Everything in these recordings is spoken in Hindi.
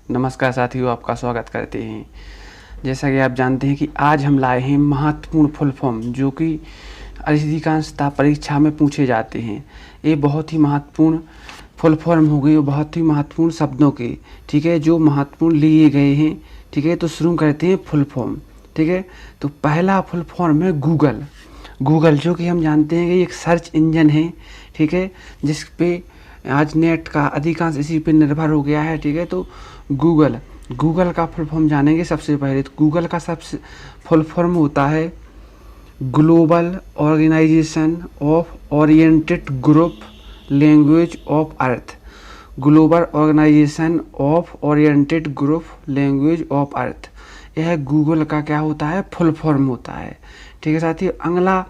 नमस्कार साथियों, आपका स्वागत करते हैं। जैसा कि आप जानते हैं कि आज हम लाए हैं महत्वपूर्ण फुल फॉर्म जो कि अधिकांशतः परीक्षा में पूछे जाते हैं। ये बहुत ही महत्वपूर्ण फुल फॉर्म हो गए, बहुत ही महत्वपूर्ण शब्दों के, ठीक है, जो महत्वपूर्ण लिए गए हैं। ठीक है, तो शुरू करते हैं फुल फॉर्म। ठीक है, तो पहला फुल फॉर्म है गूगल। गूगल जो कि हम जानते हैं कि एक सर्च इंजन है, ठीक है, जिस पे आज नेट का अधिकांश इसी पे निर्भर हो गया है। ठीक है, तो गूगल का फुल फॉर्म जानेंगे। सबसे पहले तो गूगल का सबसे फुल फॉर्म होता है global organisation of oriented group language of earth. Global organisation of oriented group language of earth, यह गूगल का क्या होता है, फुल फॉर्म होता है। ठीक है साथियों, अगला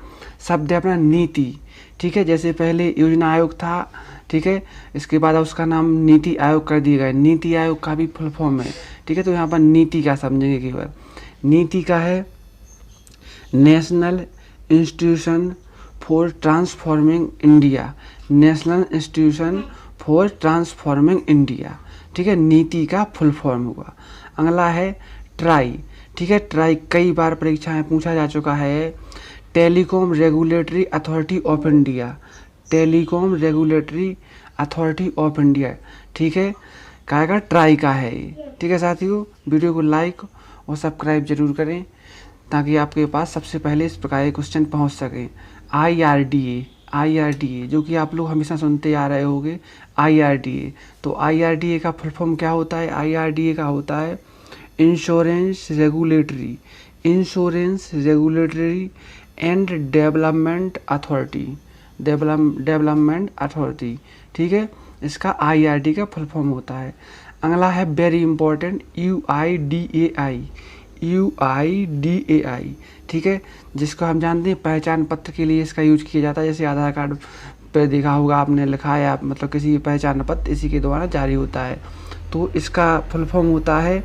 शब्द है अपना नीति। ठीक है, जैसे पहले योजना आयोग था, ठीक है, इसके बाद उसका नाम नीति आयोग कर दिया गया। नीति आयोग का भी फुल फॉर्म है। ठीक है, तो यहाँ पर नीति का समझेंगे केवल। नीति का है national institution for transforming India. National institution for transforming India, ठीक है, नीति का फुल फॉर्म होगा। अगला है ट्राई। ठीक है, ट्राई कई बार परीक्षा में पूछा जा चुका है। Telecom regulatory authority of India. Telecom regulatory authority of India, ठीक है, का ट्राई का है ये। ठीक है साथियों, वीडियो को लाइक और सब्सक्राइब जरूर करें ताकि आपके पास सबसे पहले इस प्रकार के क्वेश्चन पहुंच सकें। आईआरडीए जो कि आप लोग हमेशा सुनते आ रहे होंगे, आईआरडीए। तो आईआरडीए का फुल फॉर्म क्या होता है? आईआरडीए का होता है insurance regulatory and development authority. ठीक है, इसका आईआरडी का फुल फॉर्म होता है। अगला है वेरी इंपॉर्टेंट यूआईडीएआई। ठीक है, जिसको हम जानते हैं पहचान पत्र के लिए इसका यूज किया जाता है। जैसे आधार कार्ड पर देखा होगा आपने, लिखा है आप, मतलब किसी पहचान पत्र इसी के द्वारा जारी होता है। तो इसका फुल फॉर्म होता है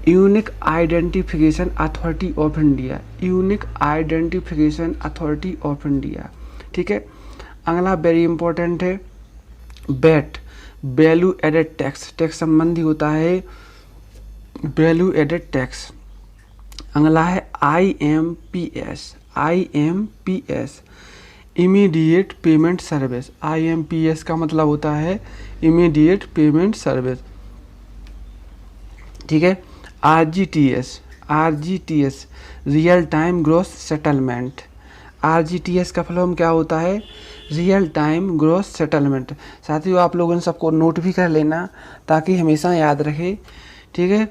unique identification authority of India. Unique identification authority of India. ठीक है, अगला वेरी इंपॉर्टेंट है VAT, value added tax. Tax संबंधी होता है वैल्यू एडेड टैक्स। अगला है IMPS immediate payment service. IMPS का मतलब होता है इमीडिएट पेमेंट सर्विस। ठीक है, RGTS real time gross settlement. RGTS का फुल फॉर्म क्या होता है? Real time gross settlement. साथियों, आप लोगों ने सबको नोट भी कर लेना ताकि हमेशा याद रहे। ठीक है,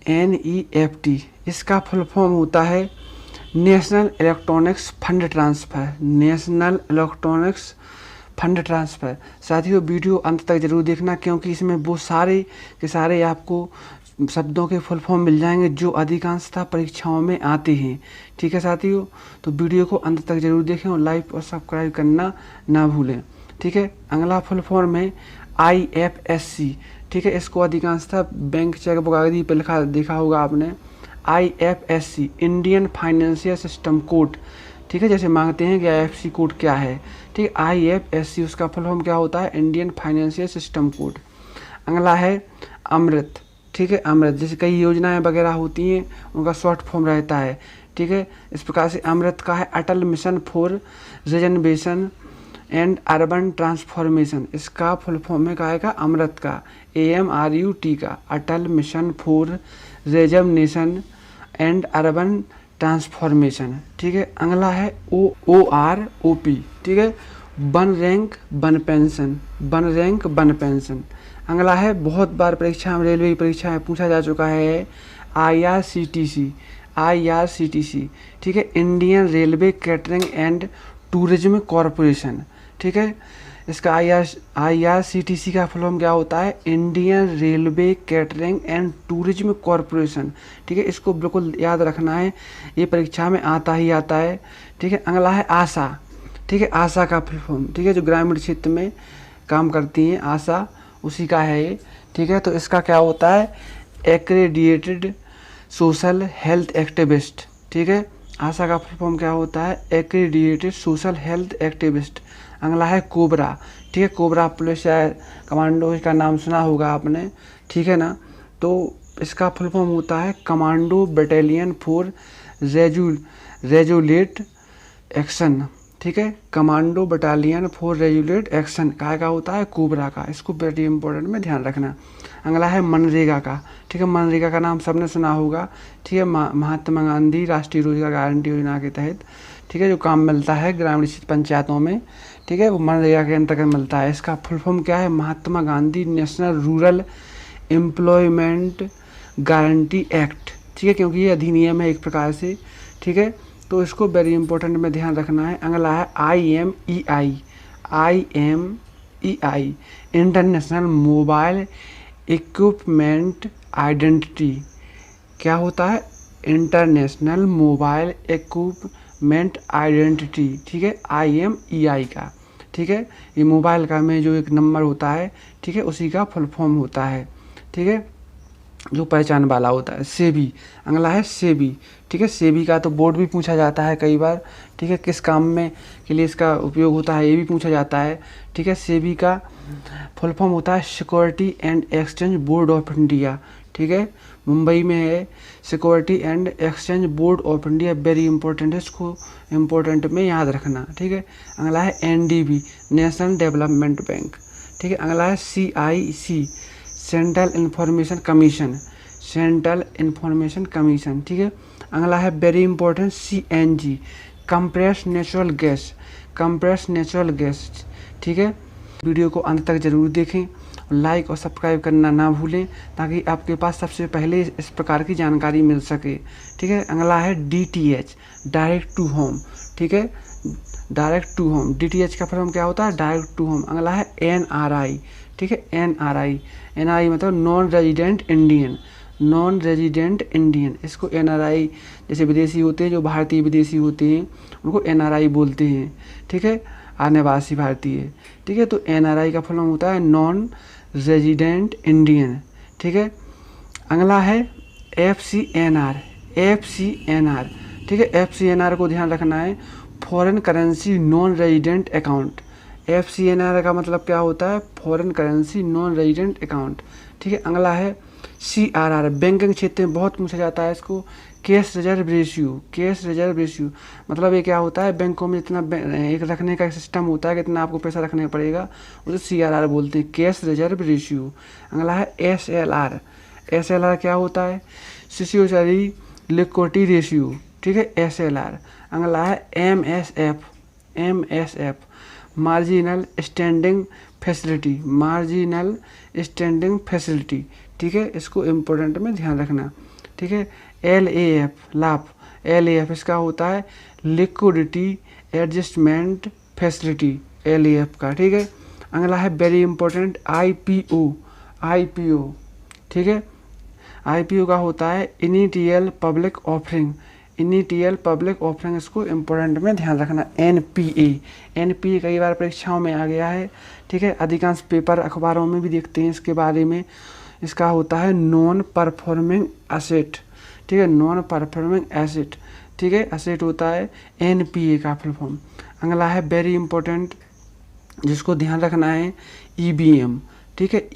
एनईएफटी इसका फुल फॉर्म होता है नेशनल इलेक्ट्रॉनिक्स फंड ट्रांसफ़र। साथियों, वीडियो अंत तक जरूर देखना क्योंकि इसमें वो सारे के सारे आपको शब्दों के फुल फॉर्म मिल जाएंगे जो अधिकांशतः परीक्षाओं में आते हैं। ठीक है साथियों, तो वीडियो को अंत तक जरूर देखें और लाइक और सब्सक्राइब करना ना भूलें। ठीक है, अगला फुल फॉर्म है आईएफएससी। ठीक है, इसको अधिकांशतः बैंक चेकबुक आदि पे लिखा देखा होगा आपने। IFSC Indian financial system code. ठीक है, जैसे मांगते हैं कि आईएफएससी कोड क्या है। ठीक, आईएफएससी उसका फुल फॉर्म क्या होता है? Indian financial system code. अगला है अमृत। ठीक है, अमृत जैसे कई योजनाएं वगैरह होती हैं उनका शॉर्ट फॉर्म रहता है। ठीक है, इस प्रकार से अमृत का है Atal mission for regeneration and urban transformation. इसका फुल फॉर्म है का अमृत का AMRUT का Atal mission for regeneration and urban transformation. ठीक है, अगला है OROP। ठीक है, वन रैंक वन पेंशन। अगला है बहुत बार परीक्षा में, रेलवे की परीक्षा में पूछा जा चुका है IRCTC। ठीक है, Indian railway catering and tourism corporation. ठीक है, इसका IRCTC का फुल फॉर्म क्या होता है? Indian railway catering and tourism corporation. ठीक है, इसको बिल्कुल याद रखना है, ये परीक्षा में आता ही आता है। ठीक है, अगला है आशा। ठीक है, आशा का फुल फॉर्म, ठीक है, जो ग्रामीण क्षेत्र में काम करती हैं आशा, उसी का है ये। ठीक है, तो इसका क्या होता है? एक्रेडिएटेड सोशल हेल्थ एक्टिविस्ट। ठीक है, आशा का फुल फॉर्म क्या होता है? एक्रेडिएटेड सोशल हेल्थ एक्टिविस्ट। अगला है कोबरा। ठीक है। कोबरा पुलिस या कमांडो इसका नाम सुना होगा आपने, ठीक है ना। तो इसका फुल फॉर्म होता है कमांडो बटालियन फॉर रेजुलेट एक्शन, ठीक है। कमांडो बटालियन फॉर रेजुलेट एक्शन का होता है कोबरा का, इसको वेरी इंपॉर्टेंट में ध्यान रखना। अगला है मनरेगा का, ठीक है। मनरेगा का नाम सबने सुना होगा, ठीक है। महात्मा गांधी राष्ट्रीय रोजगार गारंटी योजना के तहत, ठीक है, जो काम मिलता है ग्रामीण स्थित पंचायतों में, ठीक है, वो मनरेगा के अंतर्गत मिलता है। इसका फुल फॉर्म क्या है? Mahatma Gandhi national rural employment guarantee act, ठीक है, क्योंकि ये अधिनियम है एक प्रकार से, ठीक है। तो इसको वेरी इंपॉर्टेंट में ध्यान रखना है। अगला है IMEI international mobile equipment identity. क्या होता है? इंटरनेशनल मोबाइल इक्विपमेंट आइडेंटिटी, ठीक है, IMEI का, ठीक है। ये मोबाइल का में जो एक नंबर होता है, ठीक है, उसी का फुल फॉर्म होता है, ठीक है, जो पहचान वाला होता है। सेबी, अगला है सेबी, ठीक है। सेबी का तो बोर्ड भी पूछा जाता है कई बार, ठीक है, किस काम में के लिए इसका उपयोग होता है ये भी पूछा जाता है, ठीक है। सेबी का फुल फॉर्म होता है security and exchange board of India, ठीक है, मुंबई में है security and exchange board of India, very important है, इसको इम्पोर्टेंट में याद रखना, ठीक है। अगला है NDB नेशनल डेवलपमेंट बैंक, ठीक है। अगला है CIC central information commission, central information commission, ठीक है। अगला है very important CNG compress natural gas, compress natural gas, ठीक है। वीडियो को अंत तक जरूर देखें, लाइक और सब्सक्राइब करना ना भूलें ताकि आपके पास सबसे पहले इस प्रकार की जानकारी मिल सके, ठीक है। अगला है DTH डायरेक्ट टू होम, ठीक है, डायरेक्ट टू होम। DTH का फॉर्म क्या होता है? Direct to home. अगला है NRI, ठीक है, NRI मतलब non resident Indian, non resident Indian, इसको NRI, जैसे विदेशी होते हैं जो भारतीय विदेशी होते हैं उनको NRI बोलते हैं, ठीक है, अनिवासी भारतीय, ठीक है। तो NRI का फॉर्म होता है नॉन रेजिडेंट इंडियन, ठीक है। अगला है FCNR, ठीक है। FCNR को ध्यान रखना है, foreign currency non resident account. FCNR का मतलब क्या होता है? Foreign currency non resident account, ठीक है। अगला है CRR बैंकिंग क्षेत्र में बहुत पूछा जाता है इसको, cash reserve ratio, cash reserve ratio मतलब ये क्या होता है? बैंकों में जितना एक रखने का सिस्टम होता है, कितना आपको पैसा रखना पड़ेगा, उसे CRR बोलते हैं, कैश रिजर्व रेशियो। अगला है SLR क्या होता है? सिक्योरिटी लिक्विडिटी रेशियो, ठीक है, SLR। अगला है MSF marginal standing facility, marginal standing facility, ठीक है, इसको इम्पोर्टेंट में ध्यान रखना, ठीक है। LAF इसका होता है लिक्विडिटी एडजस्टमेंट फैसिलिटी, LAF का, ठीक है। अगला है वेरी इंपॉर्टेंट IPO, ठीक है। IPO का होता है इनिशियल पब्लिक ऑफरिंग, इसको इम्पोर्टेंट में ध्यान रखना। NPA कई बार परीक्षाओं में आ गया है, ठीक है, अधिकांश पेपर अखबारों में भी देखते हैं इसके बारे में। इसका होता है नॉन परफॉर्मिंग एसेट, ठीक है, नॉन परफॉर्मिंग एसेट, ठीक है, एसेट होता है NPA का फुल फॉर्म। अगला है वेरी इंपॉर्टेंट जिसको ध्यान रखना है EVM, ठीक है,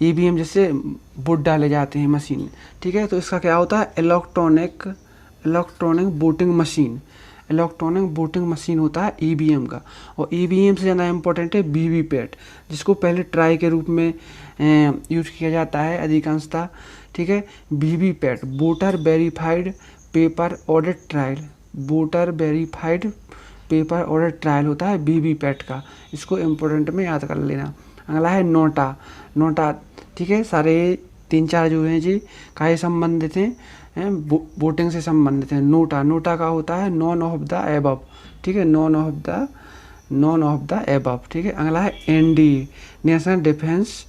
EVM जैसे वोट डाले जाते हैं मशीन, ठीक है। तो इसका क्या होता है? इलेक्ट्रॉनिक वोटिंग मशीन होता है EVM का। और EVM से ज़्यादा इम्पोर्टेंट है VVPAT, जिसको पहले ट्राई के रूप में यूज किया जाता है अधिकांशतः, ठीक है। VVPAT voter verified paper audit trial, voter verified paper audit trial होता है VVPAT का, इसको इम्पोर्टेंट में याद कर लेना। अगला है नोटा, ठीक है, सारे 3-4 जो हैं जी काहे संबंधित हैं? वोटिंग से संबंधित है। नोटा का होता है नॉन ऑफ द एबव, ठीक है, नॉन ऑफ द एबव, ठीक है। अगला है NDA नेशनल डिफेंस,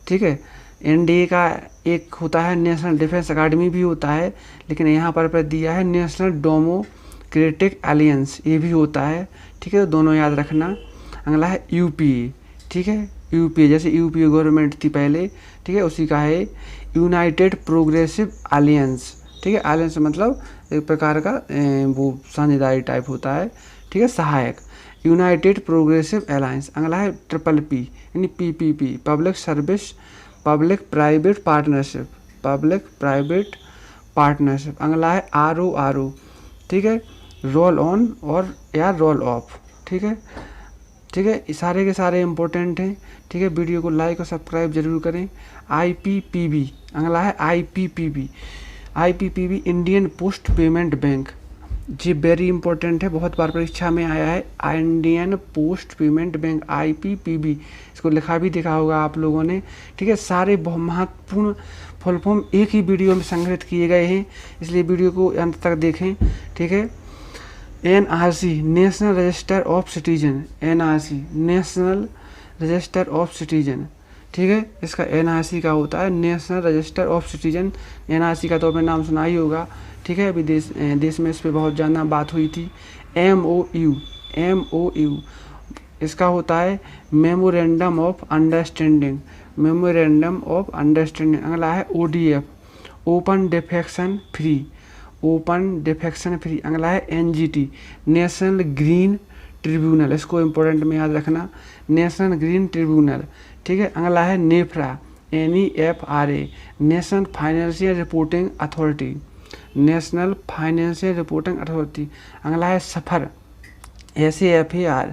ठीक है। NDA का एक होता है नेशनल डिफेंस अकादमी भी होता है, लेकिन यहाँ पर दिया है नेशनल डेमोक्रेटिक अलायंस, ये भी होता है, ठीक है, दोनों याद रखना। अगला है UPA, ठीक है, UPA जैसे UPA गवर्नमेंट थी पहले, ठीक है, उसी का है यूनाइटेड प्रोग्रेसिव अलायंस, ठीक है। अलायंस मतलब एक प्रकार का वो साझेदारी टाइप होता है, ठीक है, सहायक। United progressive alliance. अगला है ट्रिपल पी यानी PPP, public service public private partnership, public private partnership. अगला है RORO, ठीक है, रोल ऑन और या रोल ऑफ, ठीक है, ठीक है, सारे के सारे इंपॉर्टेंट हैं, ठीक है। वीडियो को लाइक और सब्सक्राइब जरूर करें। IPPB, अगला है IPPB Indian post payment bank, जी वेरी इंपॉर्टेंट है, बहुत बार परीक्षा में आया है। Indian post payment bank IPPB, इसको लिखा भी देखा होगा आप लोगों ने, ठीक है। सारे बहुत महत्वपूर्ण फुल फॉर्म एक ही वीडियो में संग्रहित किए गए हैं, इसलिए वीडियो को अंत तक देखें, ठीक है। NRC national register of citizen, NRC national register of citizen, ठीक है। इसका NRC का होता है national register of citizen. NRC का तो आपने नाम सुना ही होगा, ठीक है, अभी देश में इस पर बहुत ज़्यादा बात हुई थी। MOU इसका होता है memorandum of understanding, memorandum of understanding. अगला है ODF open defecation free, open defecation free. अगला है NGT नेशनल ग्रीन ट्रिब्यूनल, इसको इम्पोर्टेंट में याद रखना, नेशनल ग्रीन ट्रिब्यूनल, ठीक है। अगला है NEFRA NEFRA national financial reporting authority, national financial reporting authority. अगला है SAFAR SAFAR,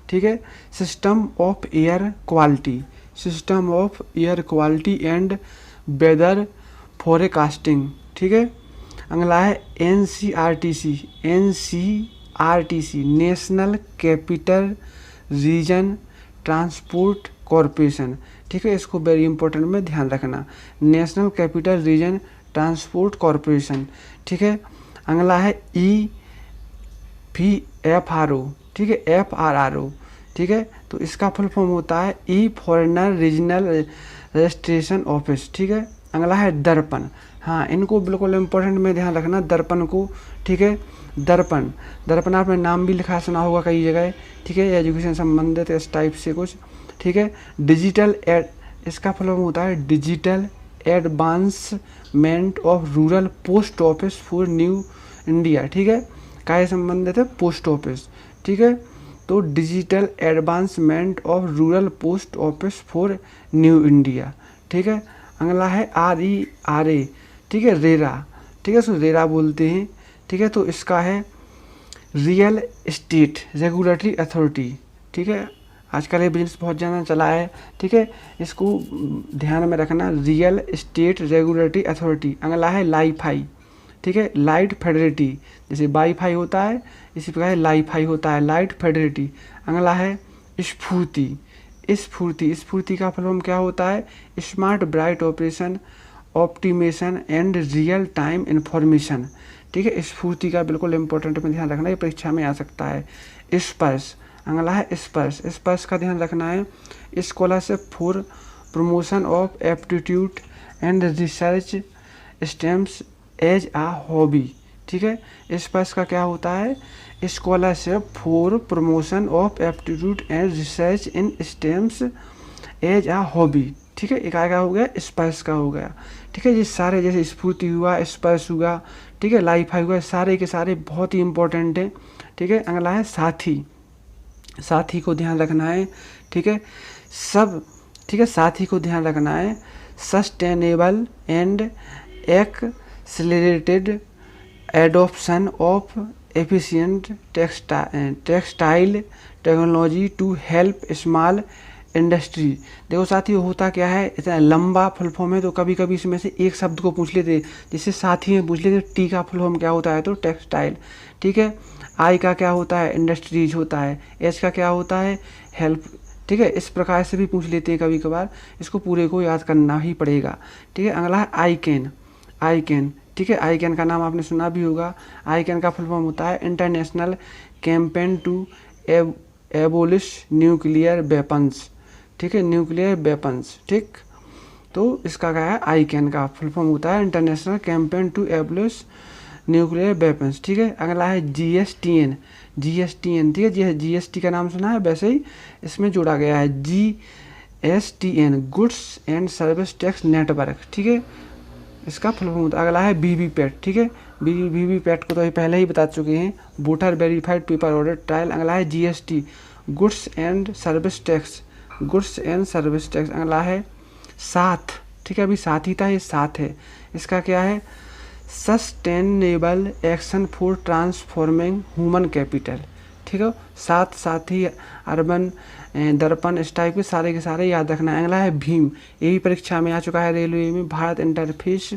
ठीक है, system of air quality, system of air quality and weather forecasting, ठीक है। अगला है NCRTC national capital region transport corporation, ठीक है, इसको वेरी इंपॉर्टेंट में ध्यान रखना, national capital region transport corporation, ठीक है। अगला है EFRO, ठीक है, FRRO, ठीक है, तो इसका फुल फॉर्म होता है फॉरेनर रीजनल रजिस्ट्रेशन ऑफिस, ठीक है। अगला है दर्पण, हाँ इनको बिल्कुल इम्पोर्टेंट में ध्यान रखना, दर्पण को, ठीक है। दर्पण आपने नाम भी लिखा सुना होगा कई जगह, ठीक है, एजुकेशन संबंधित इस टाइप से कुछ, ठीक है। डिजिटल इसका फुल फॉर्म होता है digital advancement of rural post office for new India, ठीक है, काय संबंधित है पोस्ट ऑफिस, ठीक है। तो digital advancement of rural post office for new India, ठीक है। अगला है RERA, ठीक है, रेरा, ठीक है, इसको रेरा बोलते हैं, ठीक है। तो इसका है रियल एस्टेट रेगुलेटरी अथॉरिटी, ठीक है, आजकल ये बिजनेस बहुत ज़्यादा चला है, ठीक है, इसको ध्यान में रखना, रियल एस्टेट रेगुलेटरी अथॉरिटी। अगला है लाईफाई, ठीक है, लाइट फेडरेटी, जैसे वाईफाई होता है इसी प्रकार लाईफाई होता है, लाइट फेडरेटी। अगला है स्फूर्ति का फुल फॉर्म क्या होता है, smart bright operation optimisation and real time information, ठीक है। स्फूर्ति का बिल्कुल इंपॉर्टेंट में ध्यान रखना, ये परीक्षा में आ सकता है। स्पर्श, अगला है स्पर्श का ध्यान रखना है, scholarship for promotion of aptitude and research stems as a hobby, ठीक है। स्पर्श का क्या होता है, scholarship for promotion of aptitude and research in stems as a hobby, ठीक है, एक आएगा हो गया स्पर्श का हो गया, ठीक है। ये सारे जैसे स्फूर्ति हुआ, स्पर्श हुआ, ठीक है, लाईफाई हुआ, सारे के सारे बहुत ही इंपॉर्टेंट हैं, ठीक है। अगला है साथी को ध्यान रखना है, ठीक है, सब, ठीक है, साथी को ध्यान रखना है, sustainable and accelerated adoption of efficient textile technology to help small industry. देखो साथियों होता क्या है, इतना लंबा फुल फॉर्म है तो कभी कभी इसमें से एक शब्द को पूछ लेते, जिससे साथी में पूछ लेते टी का फुल फॉर्म क्या होता है तो टेक्सटाइल, ठीक है। आई का क्या होता है इंडस्ट्रीज होता है, एच का क्या होता है हेल्प, ठीक है, इस प्रकार से भी पूछ लेते हैं कभी कभार, इसको पूरे को याद करना ही पड़ेगा, ठीक है। अगला है आई कैन, ठीक है, आई कैन का नाम आपने सुना भी होगा। आई कैन का फुल फॉर्म होता है international campaign to abolish nuclear weapons, ठीक है, न्यूक्लियर वेपन्स, ठीक। तो इसका क्या है आई कैन का फुल फॉर्म होता है international campaign to abolish nuclear weapons, ठीक है। अगला है GSTN, ठीक है, GST का नाम सुना है, वैसे ही इसमें जोड़ा गया है GSTN goods and service tax network, ठीक है, इसका फुल फॉर्म होता है। अगला है VVPAT, ठीक है, वीवीपैट को तो पहले ही बता चुके हैं। Voter verified paper audit trial. अगला है GST, goods and service tax, goods and service tax. अगला है साथ, ठीक है, अभी साथ ही था, ये साथ है। इसका क्या है, sustainable action for transforming human capital, ठीक है। साथ ही अर्बन दर्पण, इस टाइप के सारे याद रखना है। अगला है भीम, ये भी परीक्षा में आ चुका है रेलवे में, भारत इंटरफेस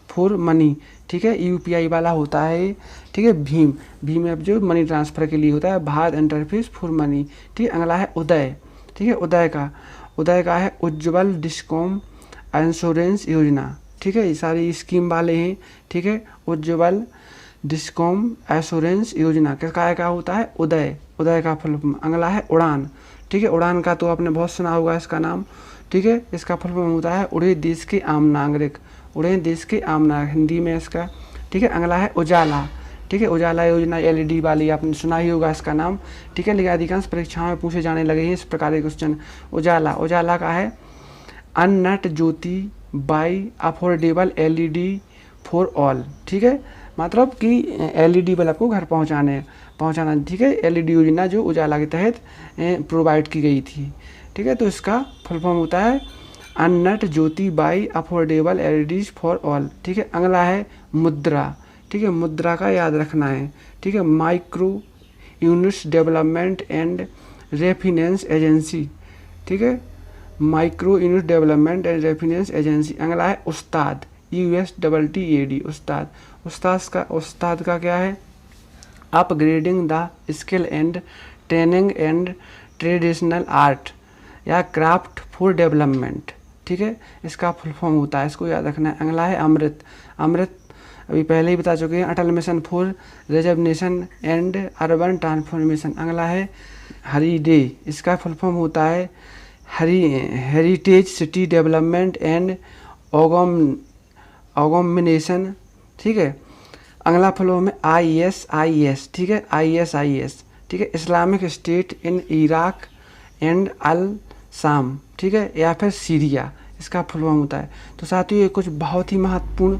फॉर मनी, ठीक है, यूपीआई वाला होता है, ठीक है। भीम ऐप जो मनी ट्रांसफ़र के लिए होता है, भारत इंटरफेस फॉर मनी, ठीक है। अगला है उदय, ठीक है, उदय का है उज्ज्वल डिस्कॉम इंश्योरेंस योजना, ठीक है, ये सारी स्कीम वाले हैं, ठीक है। उज्ज्वल डिस्कॉम इंश्योरेंस योजना क्या होता है, उदय का फुल फॉर्म। अगला है उड़ान, ठीक है, उड़ान का तो आपने बहुत सुना होगा इसका नाम, ठीक है। इसका फुल फॉर्म होता है उड़े देश के आम नागरिक, उड़े देश के आम नागरिक हिंदी में इसका, ठीक है। अगला है उजाला, ठीक है, उजाला योजना एलईडी वाली, आपने सुना ही होगा इसका नाम, ठीक है, लेकिन अधिकांश परीक्षाओं में पूछे जाने लगे हैं इस प्रकार के क्वेश्चन। उजाला का है Unnat Jyoti by affordable LED for all, ठीक है, मतलब कि एलईडी बल्ब को घर पहुंचाना, ठीक है, एलईडी योजना जो उजाला के तहत प्रोवाइड की गई थी, ठीक है। तो इसका फुल फॉर्म होता है Unnat Jyoti by affordable LEDs for all, ठीक है। अगला है मुद्रा, ठीक है, मुद्रा का याद रखना है, ठीक है, micro units development and refinance agency, ठीक है, micro unit development and refinance agency. अगला है उस्ताद, USTTAD, उस्ताद का क्या है, upgrading the skill and training and traditional art या क्राफ्ट फॉर डेवलपमेंट, ठीक है, इसका फुल फॉर्म होता है, इसको याद रखना है। अगला है अमृत अभी पहले ही बता चुके हैं, Atal mission for reservation and urban transformation. अगला है हरिडे, इसका फुल फॉर्म होता है heritage city development and augmentation, ठीक है। अगला फुल फॉर्म है ISIS, ठीक है, ISIS, ठीक है, Islamic State in Iraq and al Sham, ठीक है, या फिर सीरिया, इसका फुल फॉर्म होता है। तो साथियों ये कुछ बहुत ही महत्वपूर्ण,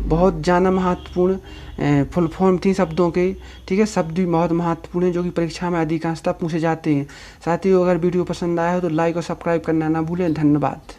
बहुत ज़्यादा महत्वपूर्ण फुल फॉर्म थी शब्दों के, ठीक है, शब्द भी बहुत महत्वपूर्ण है जो कि परीक्षा में अधिकांशतः पूछे जाते हैं। साथियों अगर वीडियो पसंद आया हो तो लाइक और सब्सक्राइब करना ना भूलें। धन्यवाद।